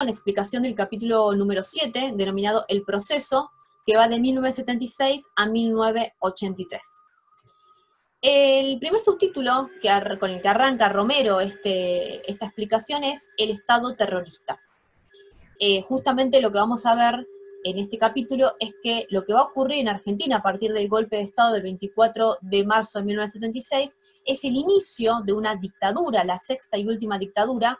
la explicación del capítulo número 7, denominado El Proceso, que va de 1976 a 1983. El primer subtítulo con el que arranca Romero esta explicación es El Estado terrorista. Justamente lo que vamos a ver en este capítulo es que lo que va a ocurrir en Argentina a partir del golpe de Estado del 24 de marzo de 1976 es el inicio de una dictadura, la sexta y última dictadura,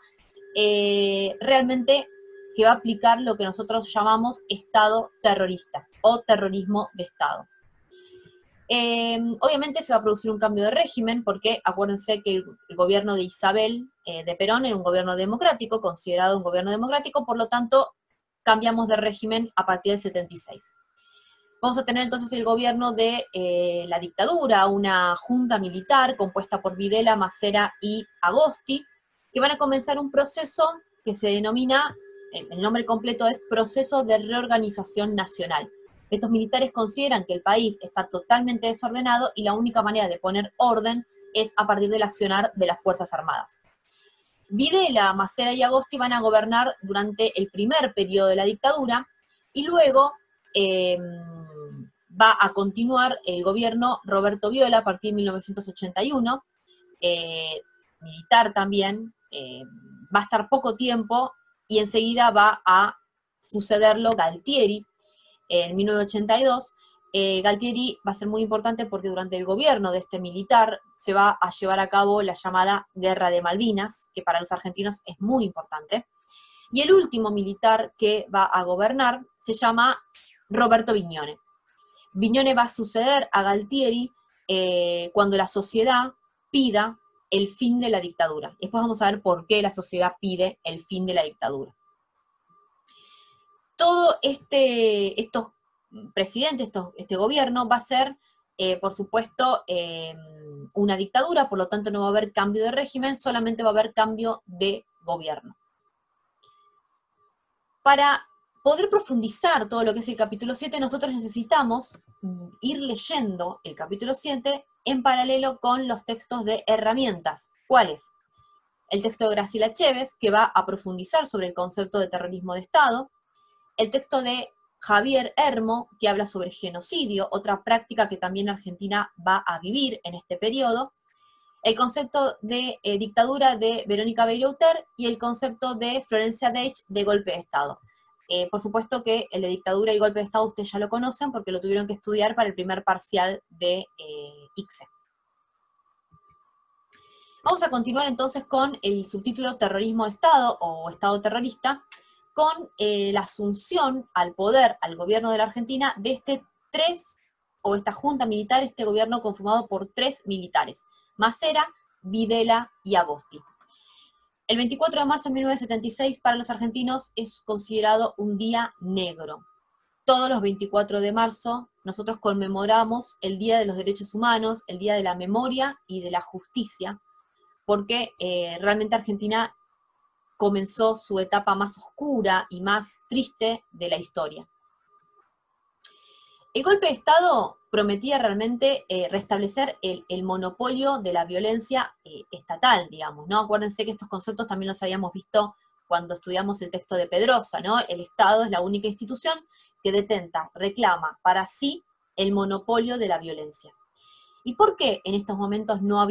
realmente que va a aplicar lo que nosotros llamamos Estado terrorista o terrorismo de Estado. Obviamente se va a producir un cambio de régimen porque acuérdense que el gobierno de Isabel de Perón era un gobierno democrático, considerado un gobierno democrático, por lo tanto cambiamos de régimen a partir del 76. Vamos a tener entonces el gobierno de la dictadura, una junta militar compuesta por Videla, Macera y Agosti, que van a comenzar un proceso que se denomina, el nombre completo es Proceso de Reorganización Nacional. Estos militares consideran que el país está totalmente desordenado y la única manera de poner orden es a partir del accionar de las Fuerzas Armadas. Videla, Macera y Agosti van a gobernar durante el primer periodo de la dictadura y luego va a continuar el gobierno Roberto Viola a partir de 1981, militar también, va a estar poco tiempo y enseguida va a sucederlo Galtieri en 1982. Galtieri va a ser muy importante porque durante el gobierno de este militar se va a llevar a cabo la llamada Guerra de Malvinas, que para los argentinos es muy importante. Y el último militar que va a gobernar se llama Roberto Viñone. Viñone va a suceder a Galtieri cuando la sociedad pida el fin de la dictadura. Después vamos a ver por qué la sociedad pide el fin de la dictadura. Todo estos presidentes, este gobierno va a ser, por supuesto, una dictadura, por lo tanto no va a haber cambio de régimen, solamente va a haber cambio de gobierno. Para poder profundizar todo lo que es el capítulo 7, nosotros necesitamos ir leyendo el capítulo 7 en paralelo con los textos de herramientas. ¿Cuáles? El texto de Graciela Chévez, que va a profundizar sobre el concepto de terrorismo de Estado. El texto de Javier Hermo, que habla sobre genocidio, otra práctica que también Argentina va a vivir en este periodo. El concepto de dictadura de Verónica Beiruter y el concepto de Florencia Deitch de golpe de Estado. Por supuesto que el de dictadura y golpe de Estado ustedes ya lo conocen porque lo tuvieron que estudiar para el primer parcial de ICSE. Vamos a continuar entonces con el subtítulo Terrorismo de Estado o Estado terrorista, con la asunción al poder, al gobierno de la Argentina, de esta junta militar, este gobierno conformado por 3 militares, Macera, Videla y Agosti. El 24 de marzo de 1976 para los argentinos es considerado un día negro. Todos los 24 de marzo nosotros conmemoramos el Día de los Derechos Humanos, el Día de la Memoria y de la Justicia, porque realmente Argentina comenzó su etapa más oscura y más triste de la historia. El golpe de Estado prometía realmente restablecer el monopolio de la violencia estatal, digamos, ¿no? Acuérdense que estos conceptos también los habíamos visto cuando estudiamos el texto de Pedrosa, ¿no? El Estado es la única institución que detenta, reclama para sí el monopolio de la violencia. ¿Y por qué en estos momentos no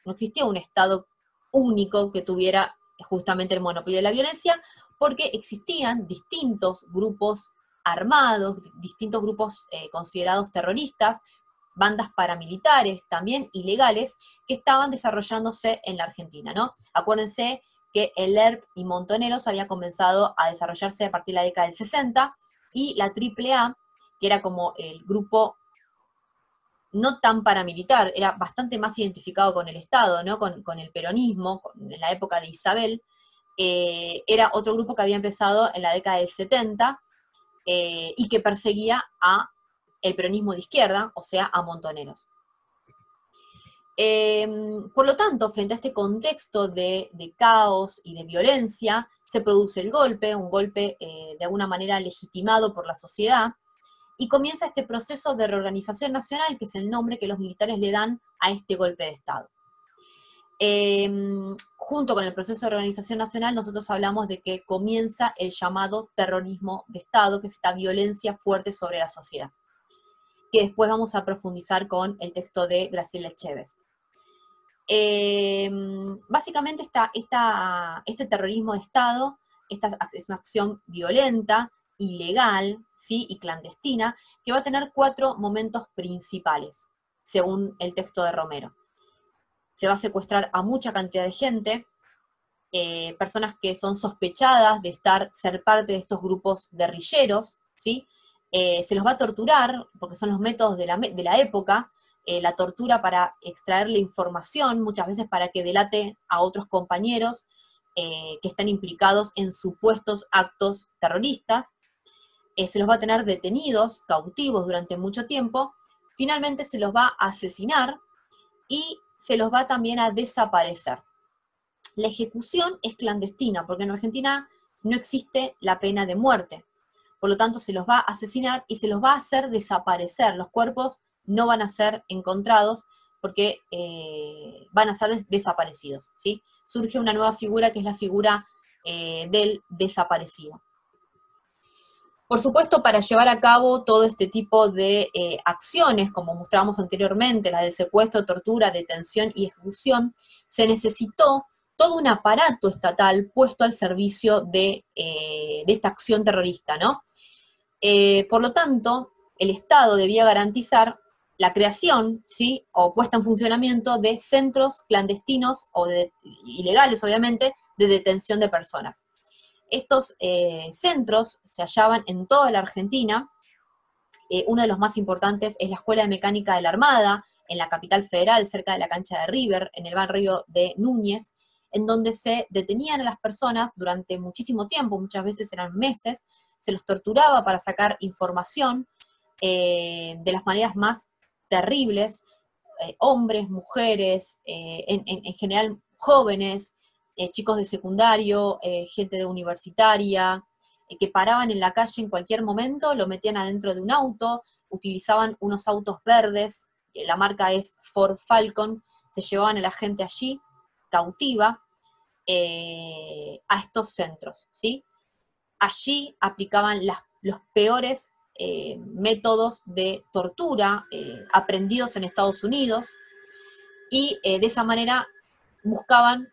existía un Estado único que tuviera justamente el monopolio de la violencia? Porque existían distintos grupos armados, distintos grupos considerados terroristas, bandas paramilitares también ilegales, que estaban desarrollándose en la Argentina, ¿no? Acuérdense que el ERP y Montoneros había comenzado a desarrollarse a partir de la década del 60, y la AAA, que era como el grupo no tan paramilitar, era bastante más identificado con el Estado, ¿no? Con el peronismo, en la época de Isabel, era otro grupo que había empezado en la década del 70, y que perseguía a el peronismo de izquierda, o sea, a Montoneros. Por lo tanto, frente a este contexto de caos y de violencia, se produce el golpe, un golpe de alguna manera legitimado por la sociedad, y comienza este proceso de reorganización nacional, que es el nombre que los militares le dan a este golpe de Estado. Junto con el proceso de organización nacional, nosotros hablamos de que comienza el llamado terrorismo de Estado, que es esta violencia fuerte sobre la sociedad, que después vamos a profundizar con el texto de Graciela Echévez. Básicamente este terrorismo de Estado es una acción violenta, ilegal, ¿sí? Y clandestina, que va a tener 4 momentos principales, según el texto de Romero. Se va a secuestrar a mucha cantidad de gente, personas que son sospechadas de ser parte de estos grupos guerrilleros, ¿sí? Se los va a torturar, porque son los métodos de la época, la tortura para extraerle información, muchas veces para que delate a otros compañeros que están implicados en supuestos actos terroristas. Se los va a tener detenidos, cautivos durante mucho tiempo. Finalmente se los va a asesinar y se los va también a desaparecer. La ejecución es clandestina, porque en Argentina no existe la pena de muerte. Por lo tanto, se los va a asesinar y se los va a hacer desaparecer. Los cuerpos no van a ser encontrados porque van a ser desaparecidos, ¿sí? Surge una nueva figura que es la figura del desaparecido. Por supuesto, para llevar a cabo todo este tipo de acciones, como mostrábamos anteriormente, las del secuestro, tortura, detención y ejecución, se necesitó todo un aparato estatal puesto al servicio de esta acción terrorista, ¿no? Por lo tanto, el Estado debía garantizar la creación, ¿sí? O puesta en funcionamiento de centros clandestinos o ilegales, obviamente, de detención de personas. Estos centros se hallaban en toda la Argentina. Uno de los más importantes es la Escuela de Mecánica de la Armada, en la capital federal, cerca de la cancha de River, en el barrio de Núñez, en donde se detenían a las personas durante muchísimo tiempo, muchas veces eran meses, se los torturaba para sacar información de las maneras más terribles, hombres, mujeres, en general jóvenes, chicos de secundario, gente de universitaria, que paraban en la calle en cualquier momento, lo metían adentro de un auto, utilizaban unos autos verdes, la marca es Ford Falcon, se llevaban a la gente allí, cautiva, a estos centros, ¿sí? Allí aplicaban los peores métodos de tortura aprendidos en Estados Unidos, y de esa manera buscaban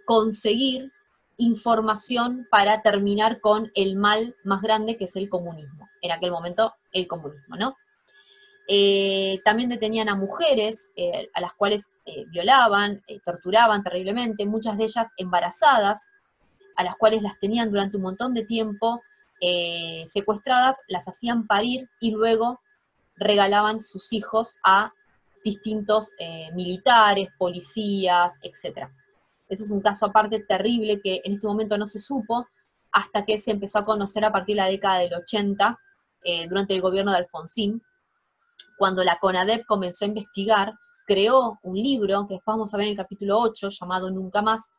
conseguir información para terminar con el mal más grande, que es el comunismo. En aquel momento, el comunismo, ¿no? También detenían a mujeres, a las cuales violaban, torturaban terriblemente, muchas de ellas embarazadas, a las cuales las tenían durante un montón de tiempo secuestradas, las hacían parir y luego regalaban sus hijos a distintos militares, policías, etc. Ese es un caso aparte terrible que en este momento no se supo hasta que se empezó a conocer a partir de la década del 80, durante el gobierno de Alfonsín, cuando la CONADEP comenzó a investigar, creó un libro, que después vamos a ver en el capítulo 8, llamado Nunca Más,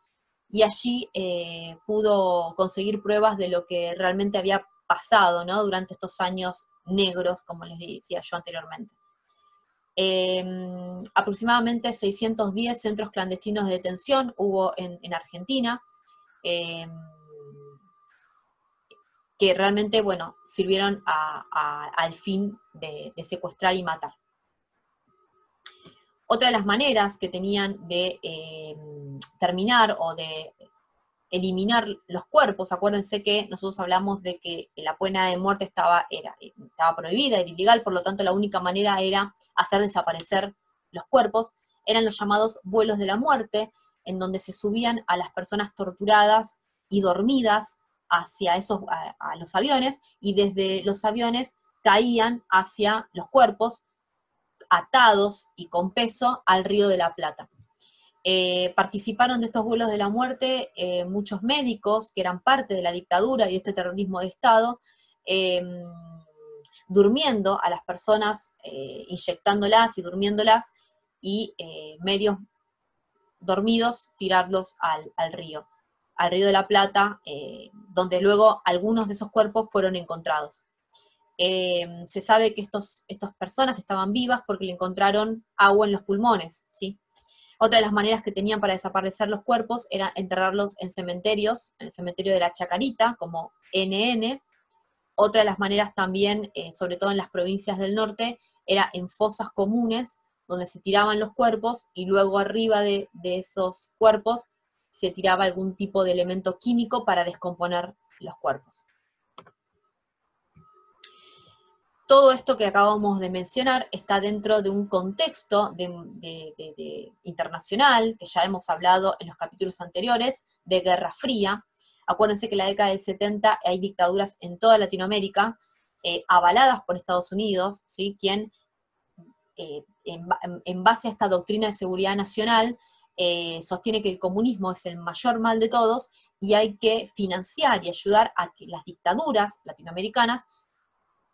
y allí pudo conseguir pruebas de lo que realmente había pasado, ¿no? Durante estos años negros, como les decía yo anteriormente. Aproximadamente 610 centros clandestinos de detención hubo en Argentina, que realmente, bueno, sirvieron al fin de secuestrar y matar. Otra de las maneras que tenían de terminar o de eliminar los cuerpos, acuérdense que nosotros hablamos de que la pena de muerte estaba prohibida, era ilegal, por lo tanto la única manera era hacer desaparecer los cuerpos, eran los llamados vuelos de la muerte, en donde se subían a las personas torturadas y dormidas hacia a los aviones, y desde los aviones caían hacia los cuerpos, atados y con peso al Río de la Plata. Participaron de estos vuelos de la muerte muchos médicos que eran parte de la dictadura y de este terrorismo de Estado, durmiendo a las personas, inyectándolas y durmiéndolas, y medios dormidos tirarlos al río de la Plata, donde luego algunos de esos cuerpos fueron encontrados. Se sabe que estas personas estaban vivas porque le encontraron agua en los pulmones, ¿sí? Otra de las maneras que tenían para desaparecer los cuerpos era enterrarlos en cementerios, en el cementerio de la Chacarita, como NN. Otra de las maneras también, sobre todo en las provincias del norte, era en fosas comunes, donde se tiraban los cuerpos y luego arriba de esos cuerpos se tiraba algún tipo de elemento químico para descomponer los cuerpos. Todo esto que acabamos de mencionar está dentro de un contexto internacional, que ya hemos hablado en los capítulos anteriores, de Guerra Fría. Acuérdense que en la década del 70 hay dictaduras en toda Latinoamérica, avaladas por Estados Unidos, ¿sí? Quien, en base a esta doctrina de seguridad nacional, sostiene que el comunismo es el mayor mal de todos y hay que financiar y ayudar a que las dictaduras latinoamericanas,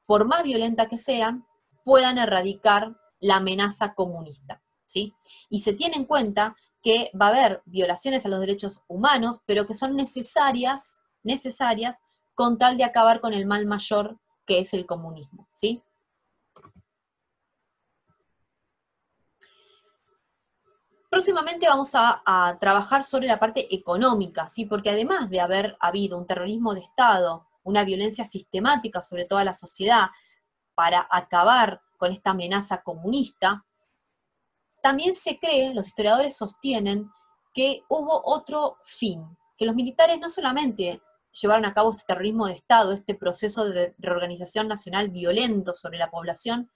por más violenta que sean, puedan erradicar la amenaza comunista, ¿sí? Y se tiene en cuenta que va a haber violaciones a los derechos humanos, pero que son necesarias con tal de acabar con el mal mayor que es el comunismo, ¿sí? Próximamente vamos a trabajar sobre la parte económica, ¿sí? Porque además de haber habido un terrorismo de Estado, una violencia sistemática sobre toda la sociedad para acabar con esta amenaza comunista, también se cree, los historiadores sostienen, que hubo otro fin, que los militares no solamente llevaron a cabo este terrorismo de Estado, este proceso de reorganización nacional violento sobre la población,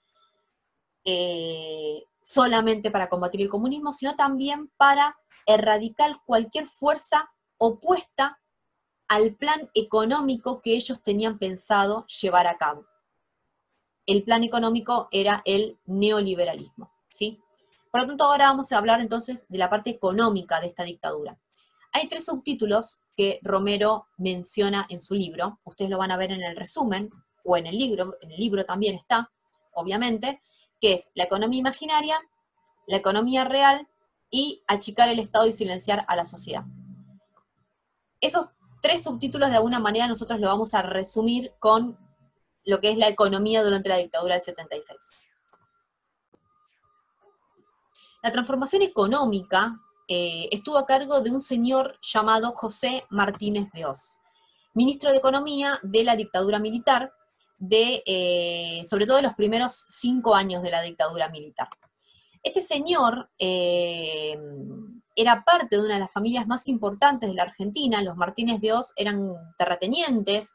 solamente para combatir el comunismo, sino también para erradicar cualquier fuerza opuesta al plan económico que ellos tenían pensado llevar a cabo. El plan económico era el neoliberalismo, ¿sí? Por lo tanto, ahora vamos a hablar entonces de la parte económica de esta dictadura. Hay 3 subtítulos que Romero menciona en su libro, ustedes lo van a ver en el resumen, o en el libro también está, obviamente, que es la economía imaginaria, la economía real y achicar el Estado y silenciar a la sociedad. Esos 3 subtítulos de alguna manera nosotros lo vamos a resumir con lo que es la economía durante la dictadura del 76. La transformación económica estuvo a cargo de un señor llamado José Martínez de Oz, ministro de Economía de la dictadura militar, sobre todo de los primeros 5 años de la dictadura militar. Este señor era parte de una de las familias más importantes de la Argentina. Los Martínez de Oz eran terratenientes,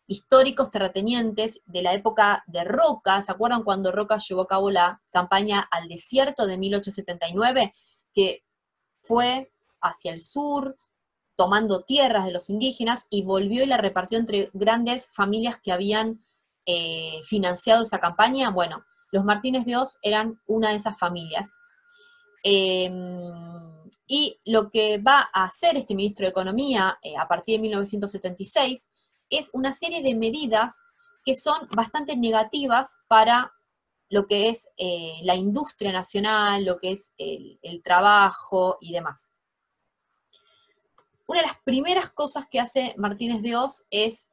históricos terratenientes de la época de Roca. ¿Se acuerdan cuando Roca llevó a cabo la campaña al desierto de 1879? Que fue hacia el sur, tomando tierras de los indígenas, y volvió y la repartió entre grandes familias que habían financiado esa campaña. Bueno, los Martínez de Oz eran una de esas familias. Y lo que va a hacer este ministro de Economía a partir de 1976 es una serie de medidas que son bastante negativas para lo que es la industria nacional, lo que es el trabajo y demás. Una de las primeras cosas que hace Martínez de Oz es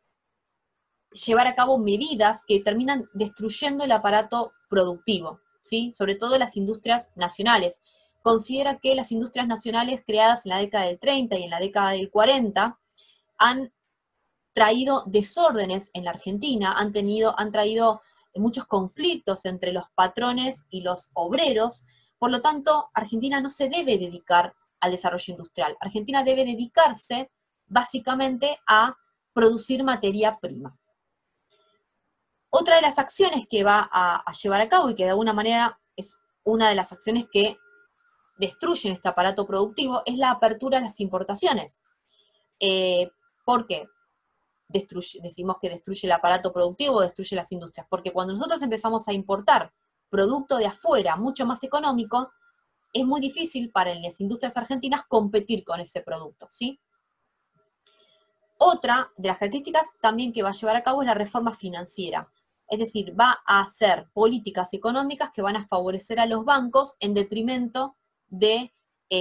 llevar a cabo medidas que terminan destruyendo el aparato productivo, ¿sí? Sobre todo las industrias nacionales. Considera que las industrias nacionales creadas en la década del 30 y en la década del 40 han traído desórdenes en la Argentina, han traído muchos conflictos entre los patrones y los obreros. Por lo tanto, Argentina no se debe dedicar al desarrollo industrial. Argentina debe dedicarse básicamente a producir materia prima. Otra de las acciones que va a llevar a cabo, y que de alguna manera es una de las acciones que destruyen este aparato productivo, es la apertura a las importaciones. ¿Por qué? Decimos que destruye el aparato productivo, destruye las industrias, porque cuando nosotros empezamos a importar producto de afuera mucho más económico, es muy difícil para las industrias argentinas competir con ese producto, ¿sí? Otra de las características también que va a llevar a cabo es la reforma financiera, es decir, va a hacer políticas económicas que van a favorecer a los bancos en detrimento de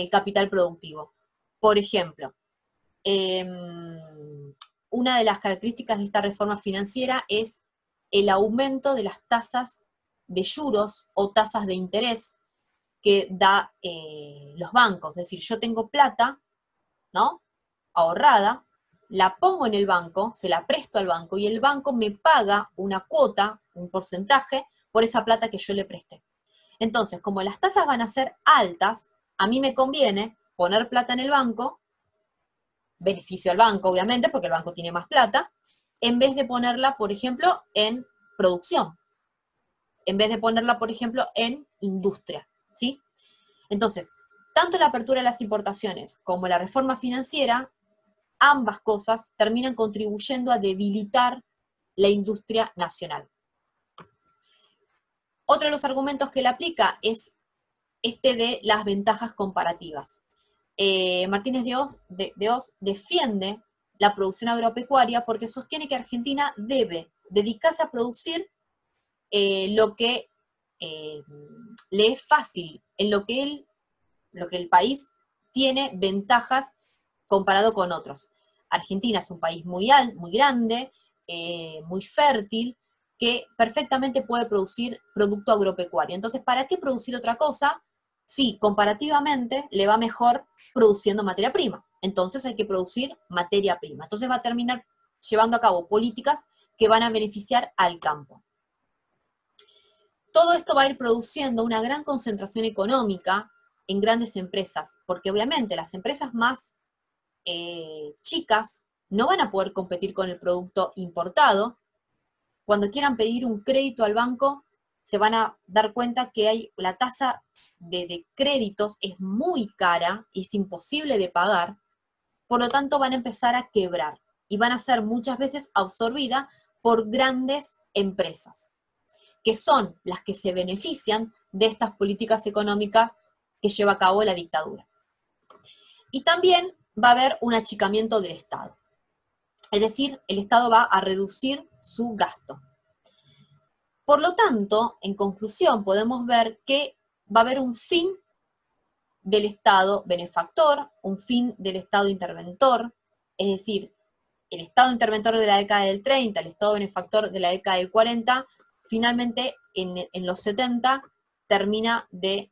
capital productivo. Por ejemplo, una de las características de esta reforma financiera es el aumento de las tasas de juros o tasas de interés que da los bancos. Es decir, yo tengo plata, ¿no?, ahorrada, la pongo en el banco, se la presto al banco y el banco me paga una cuota, un porcentaje, por esa plata que yo le presté. Entonces, como las tasas van a ser altas, a mí me conviene poner plata en el banco, beneficio al banco, obviamente, porque el banco tiene más plata, en vez de ponerla, por ejemplo, en producción, en vez de ponerla, por ejemplo, en industria, ¿sí? Entonces, tanto la apertura de las importaciones como la reforma financiera, ambas cosas terminan contribuyendo a debilitar la industria nacional. Otro de los argumentos que él aplica es este de las ventajas comparativas. Martínez de Hoz defiende la producción agropecuaria porque sostiene que Argentina debe dedicarse a producir lo que le es fácil, en lo que el país tiene ventajas comparado con otros. Argentina es un país muy grande, muy fértil, que perfectamente puede producir producto agropecuario. Entonces, ¿para qué producir otra cosa si comparativamente le va mejor produciendo materia prima? Entonces hay que producir materia prima. Entonces va a terminar llevando a cabo políticas que van a beneficiar al campo. Todo esto va a ir produciendo una gran concentración económica en grandes empresas, porque obviamente las empresas más chicas no van a poder competir con el producto importado. Cuando quieran pedir un crédito al banco, se van a dar cuenta que la tasa de créditos es muy cara y es imposible de pagar, por lo tanto van a empezar a quebrar y van a ser muchas veces absorbidas por grandes empresas, que son las que se benefician de estas políticas económicas que lleva a cabo la dictadura. Y también va a haber un achicamiento del Estado. Es decir, el Estado va a reducir su gasto. Por lo tanto, en conclusión, podemos ver que va a haber un fin del Estado benefactor, un fin del Estado interventor, es decir, el Estado interventor de la década del 30, el Estado benefactor de la década del 40, finalmente en los 70 termina de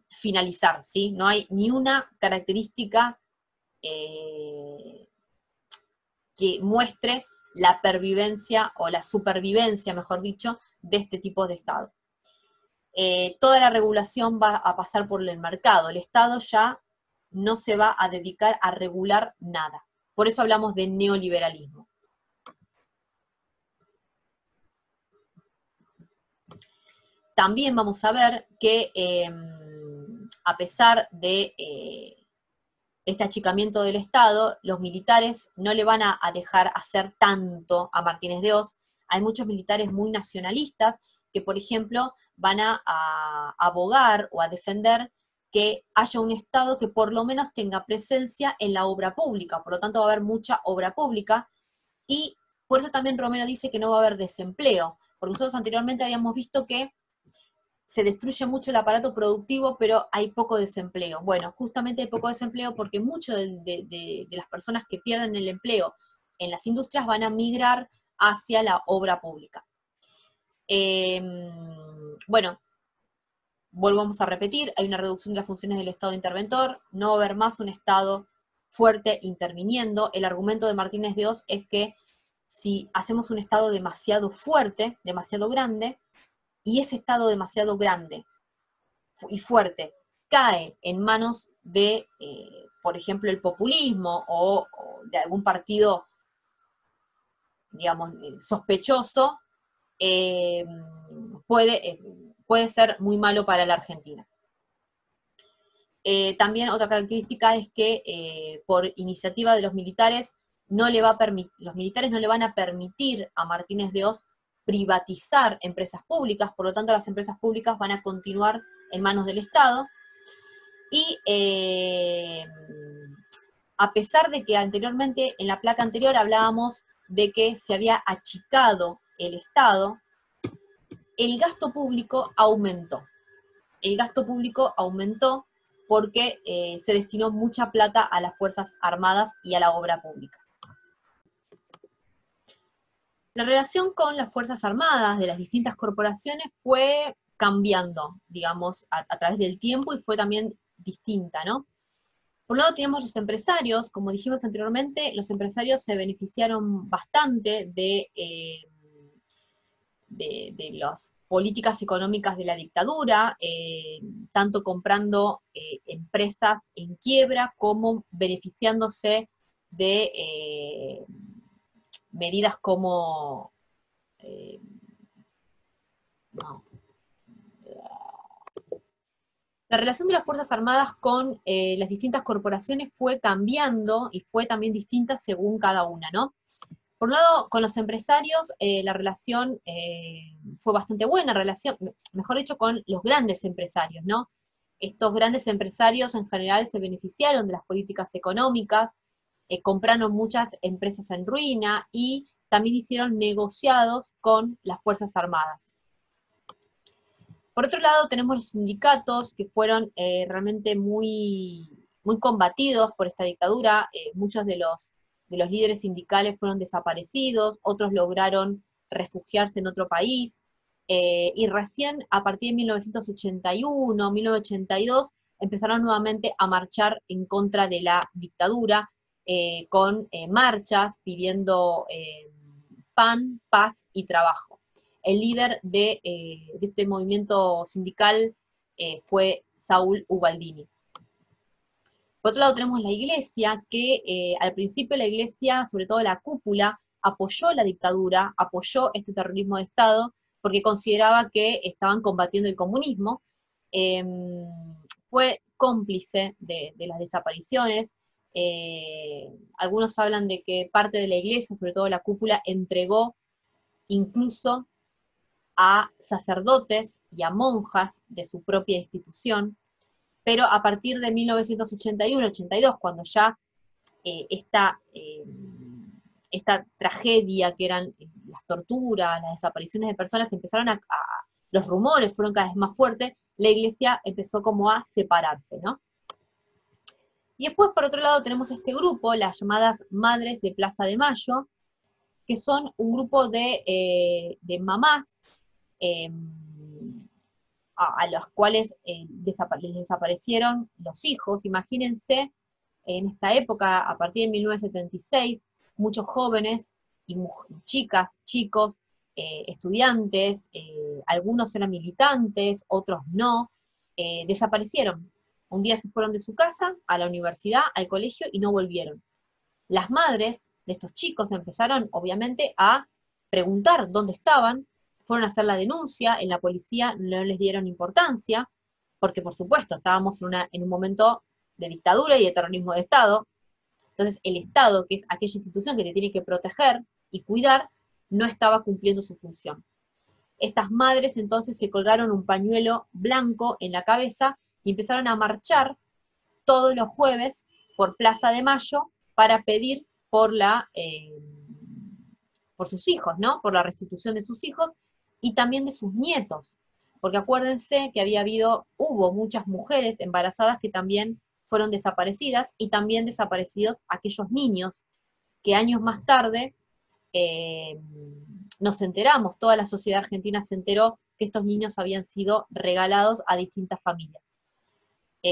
finalizar, ¿sí? No hay ni una característica que muestre la pervivencia o la supervivencia, mejor dicho, de este tipo de Estado. Toda la regulación va a pasar por el mercado. El Estado ya no se va a dedicar a regular nada. Por eso hablamos de neoliberalismo. También vamos a ver que a pesar de este achicamiento del Estado, los militares no le van a dejar hacer tanto a Martínez de Hoz. Hay muchos militares muy nacionalistas que, por ejemplo, van a abogar o a defender que haya un Estado que por lo menos tenga presencia en la obra pública, por lo tanto va a haber mucha obra pública, y por eso también Romero dice que no va a haber desempleo, porque nosotros anteriormente habíamos visto que se destruye mucho el aparato productivo, pero hay poco desempleo. Bueno, justamente hay poco desempleo porque muchas de las personas que pierden el empleo en las industrias van a migrar hacia la obra pública. Bueno, volvamos a repetir, hay una reducción de las funciones del Estado interventor, no va a haber más un Estado fuerte interviniendo. El argumento de Martínez de Hoz es que si hacemos un Estado demasiado fuerte, demasiado grande, y ese Estado demasiado grande y fuerte cae en manos de, por ejemplo, el populismo o de algún partido, digamos, sospechoso, puede ser muy malo para la Argentina. También otra característica es que por iniciativa de los militares los militares no le van a permitir a Martínez de Hoz privatizar empresas públicas, por lo tanto las empresas públicas van a continuar en manos del Estado, y a pesar de que anteriormente, en la placa anterior hablábamos de que se había achicado el Estado, el gasto público aumentó. El gasto público aumentó porque se destinó mucha plata a las Fuerzas Armadas y a la obra pública. La relación con las Fuerzas Armadas de las distintas corporaciones fue cambiando, digamos, a través del tiempo y fue también distinta, ¿no? Por un lado tenemos los empresarios, como dijimos anteriormente, los empresarios se beneficiaron bastante de las políticas económicas de la dictadura, tanto comprando empresas en quiebra como beneficiándose de medidas como... no. La relación de las Fuerzas Armadas con las distintas corporaciones fue cambiando y fue también distinta según cada una, ¿no? Por un lado, con los empresarios la relación fue bastante buena, mejor dicho, con los grandes empresarios, ¿no? Estos grandes empresarios en general se beneficiaron de las políticas económicas, compraron muchas empresas en ruina y también hicieron negociados con las Fuerzas Armadas. Por otro lado, tenemos los sindicatos que fueron realmente muy, muy combatidos por esta dictadura. Muchos de los líderes sindicales fueron desaparecidos, otros lograron refugiarse en otro país, y recién a partir de 1981, 1982, empezaron nuevamente a marchar en contra de la dictadura, con marchas pidiendo pan, paz y trabajo. El líder de este movimiento sindical fue Saúl Ubaldini. Por otro lado tenemos la iglesia, que al principio la iglesia, sobre todo la cúpula, apoyó la dictadura, apoyó este terrorismo de Estado, porque consideraba que estaban combatiendo el comunismo. Fue cómplice de las desapariciones. Algunos hablan de que parte de la iglesia, sobre todo la cúpula, entregó incluso a sacerdotes y a monjas de su propia institución, pero a partir de 1981-82, cuando ya esta tragedia que eran las torturas, las desapariciones de personas, empezaron los rumores fueron cada vez más fuertes, la iglesia empezó como a separarse, ¿no? Y después, por otro lado, tenemos este grupo, las llamadas Madres de Plaza de Mayo, que son un grupo de mamás a los cuales les desaparecieron los hijos. Imagínense, en esta época, a partir de 1976, muchos jóvenes y chicas, chicos, estudiantes, algunos eran militantes, otros no, desaparecieron. Un día se fueron de su casa a la universidad, al colegio, y no volvieron. Las madres de estos chicos empezaron, obviamente, a preguntar dónde estaban, fueron a hacer la denuncia, en la policía no les dieron importancia, porque por supuesto estábamos en un momento de dictadura y de terrorismo de Estado. Entonces el Estado, que es aquella institución que te tiene que proteger y cuidar, no estaba cumpliendo su función. Estas madres entonces se colgaron un pañuelo blanco en la cabeza y empezaron a marchar todos los jueves por Plaza de Mayo para pedir por sus hijos, ¿no? Por la restitución de sus hijos y también de sus nietos. Porque acuérdense que hubo muchas mujeres embarazadas que también fueron desaparecidas, y también desaparecidos aquellos niños que años más tarde nos enteramos, toda la sociedad argentina se enteró que estos niños habían sido regalados a distintas familias.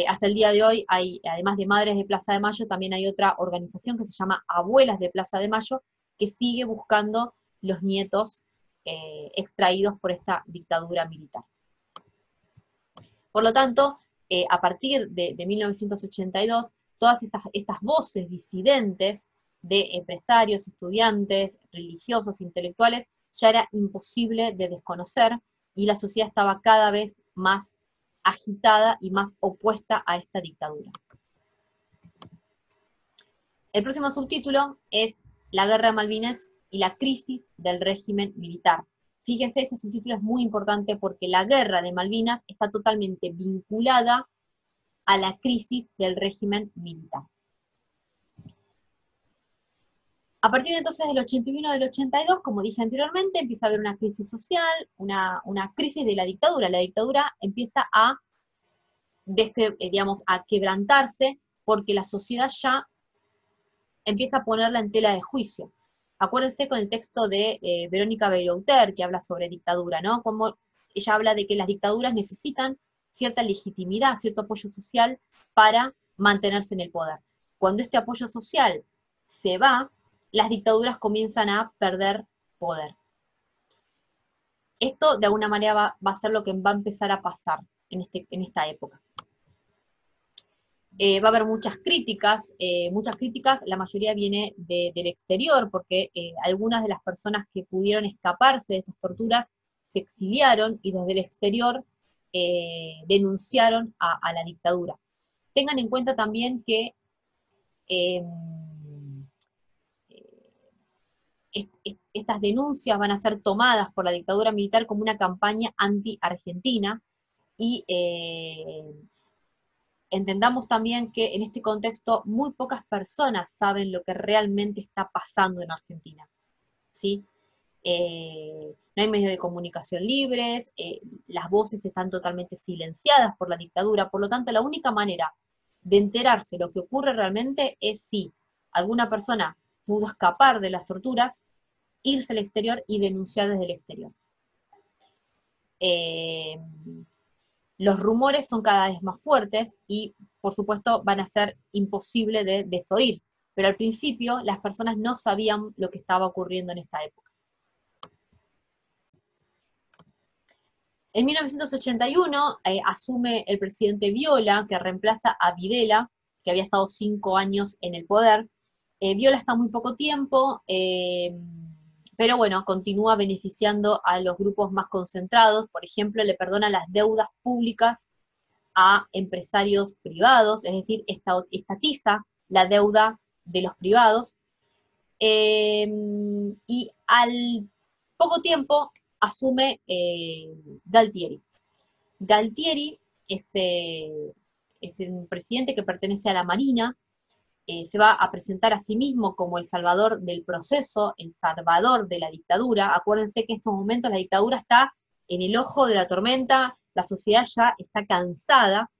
Hasta el día de hoy además de Madres de Plaza de Mayo, también hay otra organización que se llama Abuelas de Plaza de Mayo, que sigue buscando los nietos extraídos por esta dictadura militar. Por lo tanto, a partir de 1982, todas estas voces disidentes de empresarios, estudiantes, religiosos, intelectuales, ya era imposible de desconocer, y la sociedad estaba cada vez más agitada y más opuesta a esta dictadura. El próximo subtítulo es La Guerra de Malvinas y la crisis del régimen militar. Fíjense, este subtítulo es muy importante porque la Guerra de Malvinas está totalmente vinculada a la crisis del régimen militar. A partir entonces del 81 del 82, como dije anteriormente, empieza a haber una crisis social, una crisis de la dictadura. La dictadura empieza a quebrantarse porque la sociedad ya empieza a ponerla en tela de juicio. Acuérdense con el texto de Verónica Beirouter, que habla sobre dictadura, ¿no? Como ella habla de que las dictaduras necesitan cierta legitimidad, cierto apoyo social para mantenerse en el poder. Cuando este apoyo social se va, las dictaduras comienzan a perder poder. Esto de alguna manera va a ser lo que va a empezar a pasar en esta época. Va a haber muchas críticas, la mayoría viene del exterior, porque algunas de las personas que pudieron escaparse de estas torturas se exiliaron y desde el exterior denunciaron a la dictadura. Tengan en cuenta también que estas denuncias van a ser tomadas por la dictadura militar como una campaña anti-argentina, y entendamos también que en este contexto muy pocas personas saben lo que realmente está pasando en Argentina, ¿sí? No hay medios de comunicación libres, las voces están totalmente silenciadas por la dictadura, por lo tanto la única manera de enterarse lo que ocurre realmente es si alguna persona pudo escapar de las torturas, irse al exterior y denunciar desde el exterior. Los rumores son cada vez más fuertes y, por supuesto, van a ser imposible de desoír, pero al principio las personas no sabían lo que estaba ocurriendo en esta época. En 1981 asume el presidente Viola, que reemplaza a Videla, que había estado 5 años en el poder. Viola está muy poco tiempo, pero bueno, continúa beneficiando a los grupos más concentrados. Por ejemplo, le perdona las deudas públicas a empresarios privados, es decir, estatiza la deuda de los privados. Y al poco tiempo asume Galtieri. Galtieri es un presidente que pertenece a la Marina, se va a presentar a sí mismo como el salvador del proceso, el salvador de la dictadura. Acuérdense que en estos momentos la dictadura está en el ojo de la tormenta, la sociedad ya está cansada,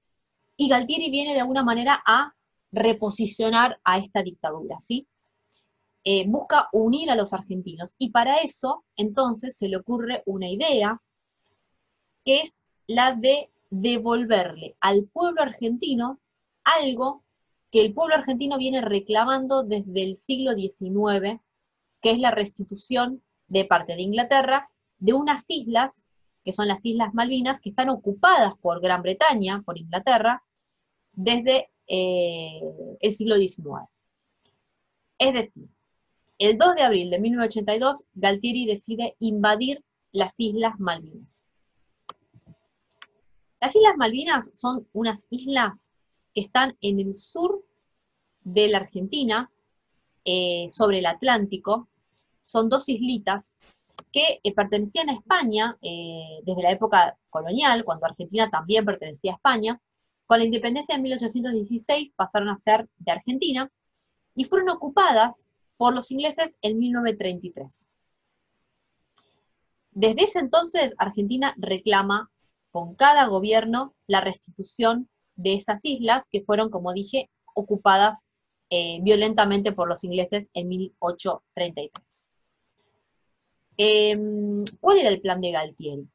y Galtieri viene de alguna manera a reposicionar a esta dictadura, ¿sí? Busca unir a los argentinos, y para eso entonces se le ocurre una idea, que es la de devolverle al pueblo argentino algo que el pueblo argentino viene reclamando desde el siglo XIX, que es la restitución de parte de Inglaterra de unas islas, que son las Islas Malvinas, que están ocupadas por Gran Bretaña, por Inglaterra, desde el siglo XIX. Es decir, el 2 de abril de 1982, Galtieri decide invadir las Islas Malvinas. Las Islas Malvinas son unas islas que están en el sur de la Argentina, sobre el Atlántico. Son 2 islitas que pertenecían a España desde la época colonial, cuando Argentina también pertenecía a España. Con la independencia en 1816 pasaron a ser de Argentina y fueron ocupadas por los ingleses en 1933. Desde ese entonces, Argentina reclama con cada gobierno la restitución de esas islas que fueron, como dije, ocupadas violentamente por los ingleses en 1833. ¿Cuál era el plan de Galtieri?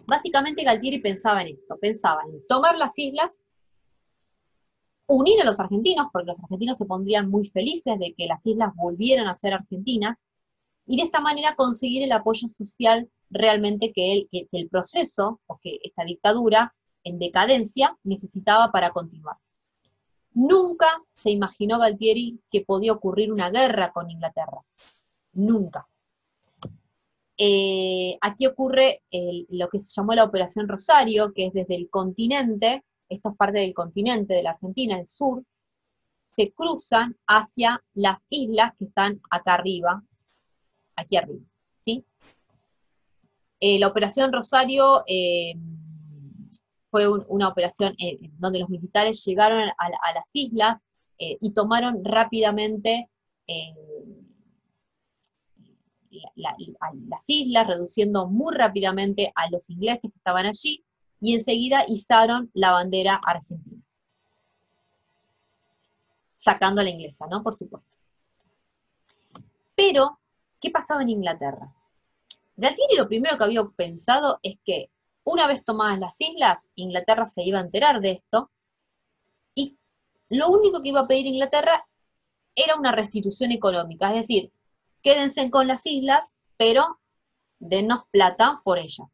Básicamente Galtieri pensaba en esto, pensaba en tomar las islas, unir a los argentinos, porque los argentinos se pondrían muy felices de que las islas volvieran a ser argentinas, y de esta manera conseguir el apoyo social realmente que el proceso, o que esta dictadura en decadencia necesitaba para continuar. Nunca se imaginó Galtieri que podía ocurrir una guerra con Inglaterra. Nunca. Aquí ocurre lo que se llamó la Operación Rosario, que es desde el continente, esto es parte del continente de la Argentina, el sur, se cruzan hacia las islas que están acá arriba, aquí arriba, ¿sí? La Operación Rosario fue una operación donde los militares llegaron a las islas y tomaron rápidamente las islas, reduciendo muy rápidamente a los ingleses que estaban allí, y enseguida izaron la bandera argentina. Sacando a la inglesa, ¿no? Por supuesto. Pero, ¿qué pasaba en Inglaterra? Galtieri lo primero que había pensado es que una vez tomadas las islas, Inglaterra se iba a enterar de esto, y lo único que iba a pedir Inglaterra era una restitución económica, es decir, quédense con las islas, pero denos plata por ellas.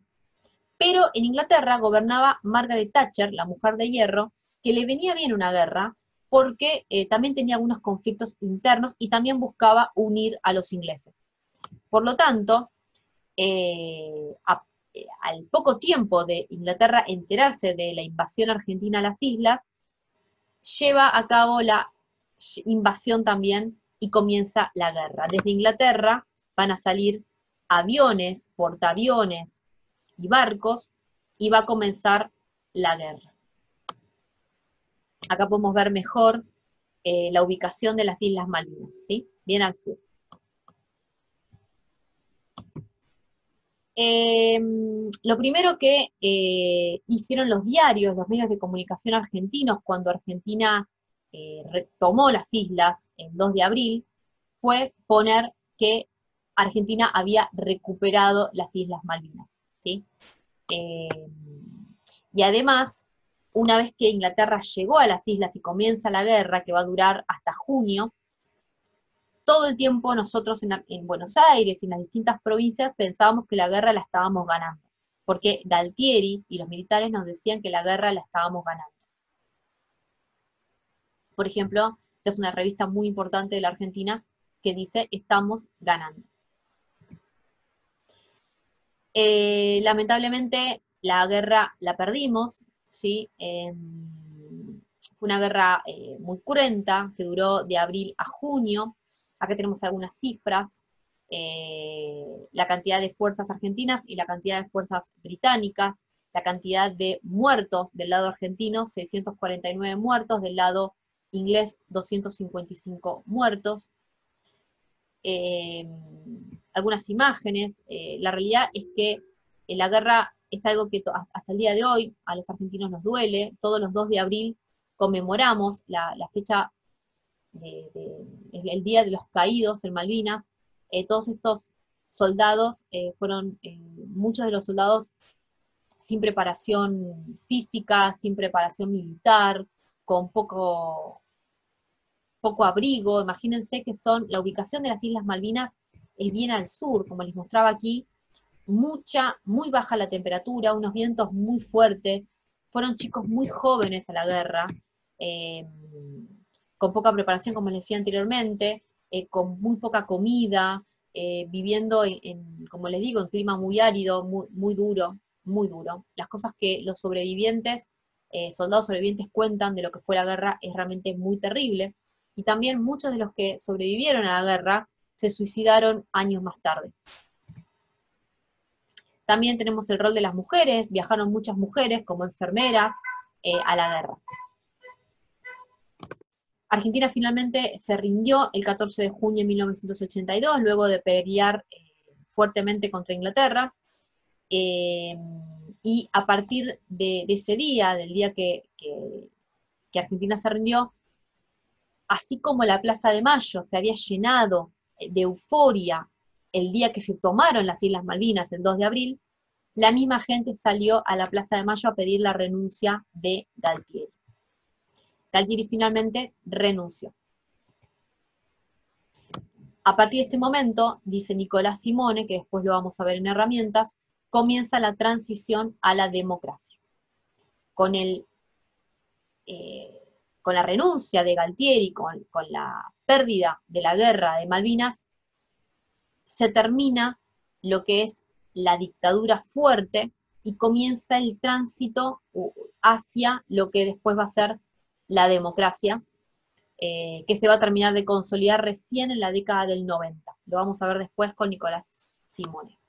Pero en Inglaterra gobernaba Margaret Thatcher, la mujer de hierro, que le venía bien una guerra porque también tenía algunos conflictos internos y también buscaba unir a los ingleses. Por lo tanto, al poco tiempo de Inglaterra enterarse de la invasión argentina a las islas, lleva a cabo la invasión también y comienza la guerra. Desde Inglaterra van a salir aviones, portaaviones y barcos, y va a comenzar la guerra. Acá podemos ver mejor la ubicación de las Islas Malvinas, ¿sí? Bien al sur. Lo primero que hicieron los diarios, los medios de comunicación argentinos, cuando Argentina retomó las islas el 2 de abril, fue poner que Argentina había recuperado las Islas Malvinas, ¿sí? Y además, una vez que Inglaterra llegó a las islas y comienza la guerra, que va a durar hasta junio, todo el tiempo nosotros en Buenos Aires y en las distintas provincias pensábamos que la guerra la estábamos ganando, porque Galtieri y los militares nos decían que la guerra la estábamos ganando. Por ejemplo, esta es una revista muy importante de la Argentina que dice, estamos ganando. Lamentablemente, la guerra la perdimos, ¿sí? Fue una guerra muy cruenta, que duró de abril a junio. Acá tenemos algunas cifras, la cantidad de fuerzas argentinas y la cantidad de fuerzas británicas, la cantidad de muertos del lado argentino, 649 muertos, del lado inglés 255 muertos. Algunas imágenes, la realidad es que la guerra es algo que hasta el día de hoy a los argentinos nos duele. Todos los 2 de abril conmemoramos la fecha el Día de los Caídos en Malvinas. Todos estos soldados fueron, muchos de los soldados sin preparación física, sin preparación militar, con poco abrigo. Imagínense que la ubicación de las Islas Malvinas es bien al sur, como les mostraba aquí, muy baja la temperatura, unos vientos muy fuertes, fueron chicos muy jóvenes a la guerra, con poca preparación, como les decía anteriormente, con muy poca comida, viviendo como les digo, en clima muy árido, muy duro, muy duro. Las cosas que los sobrevivientes, soldados sobrevivientes cuentan de lo que fue la guerra es realmente muy terrible, y también muchos de los que sobrevivieron a la guerra se suicidaron años más tarde. También tenemos el rol de las mujeres, viajaron muchas mujeres como enfermeras a la guerra. Argentina finalmente se rindió el 14 de junio de 1982, luego de pelear fuertemente contra Inglaterra, y a partir de ese día, del día que Argentina se rindió, así como la Plaza de Mayo se había llenado de euforia el día que se tomaron las Islas Malvinas, el 2 de abril, la misma gente salió a la Plaza de Mayo a pedir la renuncia de Galtieri. Galtieri finalmente renunció. A partir de este momento, dice Nicolás Simone, que después lo vamos a ver en herramientas, comienza la transición a la democracia. Con la renuncia de Galtieri, con la pérdida de la guerra de Malvinas, se termina lo que es la dictadura fuerte y comienza el tránsito hacia lo que después va a ser la democracia, que se va a terminar de consolidar recién en la década del 90. Lo vamos a ver después con Nicolás Simone.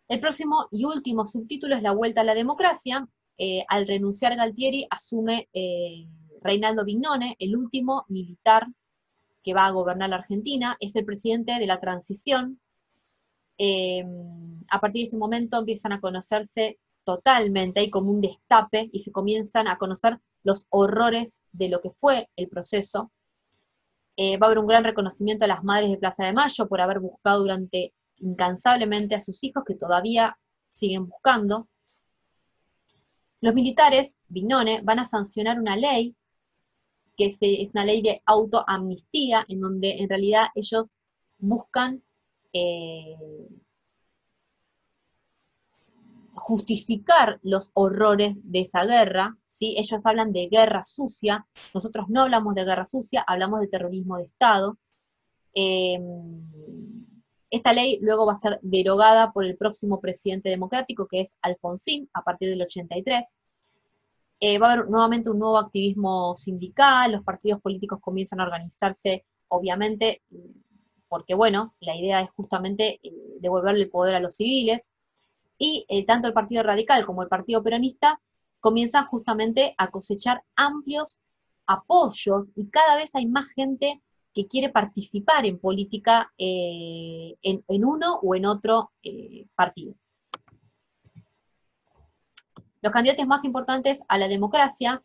El próximo y último subtítulo es la vuelta a la democracia. Al renunciar Galtieri, asume Reinaldo Vignone, el último militar que va a gobernar la Argentina, es el presidente de la transición. A partir de ese momento empiezan a conocerse totalmente, hay como un destape, y se comienzan a conocer los horrores de lo que fue el proceso. Va a haber un gran reconocimiento a las madres de Plaza de Mayo por haber buscado durante incansablemente a sus hijos, que todavía siguen buscando. Los militares, Vignone, van a sancionar una ley, que es una ley de autoamnistía, en donde en realidad ellos buscan justificar los horrores de esa guerra, ¿sí? Ellos hablan de guerra sucia, nosotros no hablamos de guerra sucia, hablamos de terrorismo de Estado. Esta ley luego va a ser derogada por el próximo presidente democrático, que es Alfonsín, a partir del 83. Va a haber nuevamente un nuevo activismo sindical, los partidos políticos comienzan a organizarse, obviamente, porque bueno, la idea es justamente devolverle el poder a los civiles, y tanto el Partido Radical como el Partido Peronista comienzan justamente a cosechar amplios apoyos, y cada vez hay más gente que quiere participar en política en uno o en otro partido. Los candidatos más importantes a la democracia,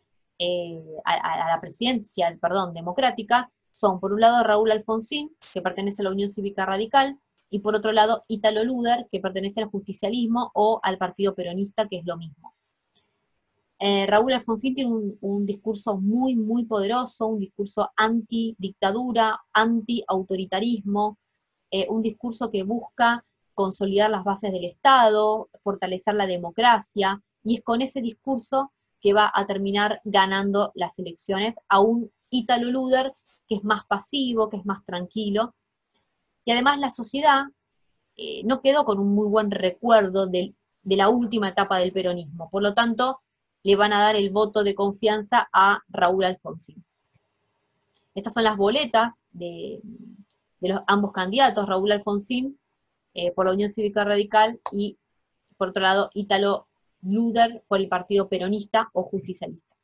a la presidencia, perdón, democrática, son por un lado Raúl Alfonsín, que pertenece a la Unión Cívica Radical, y por otro lado Ítalo Luder, que pertenece al justicialismo o al Partido Peronista, que es lo mismo. Raúl Alfonsín tiene un discurso muy, muy poderoso, un discurso anti-dictadura, anti-autoritarismo, un discurso que busca consolidar las bases del Estado, fortalecer la democracia, y es con ese discurso que va a terminar ganando las elecciones a un Ítalo Luder que es más pasivo, que es más tranquilo. Y además la sociedad no quedó con un muy buen recuerdo de la última etapa del peronismo, por lo tanto le van a dar el voto de confianza a Raúl Alfonsín. Estas son las boletas de los ambos candidatos, Raúl Alfonsín por la Unión Cívica Radical y por otro lado Ítalo Luder por el Partido Peronista o Justicialista.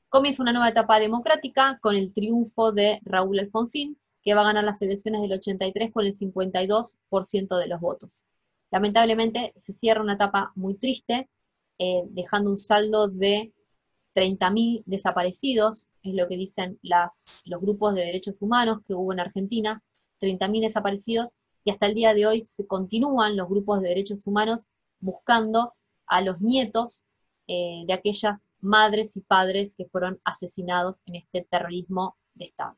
Comienza una nueva etapa democrática con el triunfo de Raúl Alfonsín, que va a ganar las elecciones del 83 con el 52% de los votos. Lamentablemente se cierra una etapa muy triste, dejando un saldo de 30.000 desaparecidos, es lo que dicen los grupos de derechos humanos que hubo en Argentina, 30.000 desaparecidos, y hasta el día de hoy se continúan los grupos de derechos humanos buscando a los nietos de aquellas madres y padres que fueron asesinados en este terrorismo de Estado.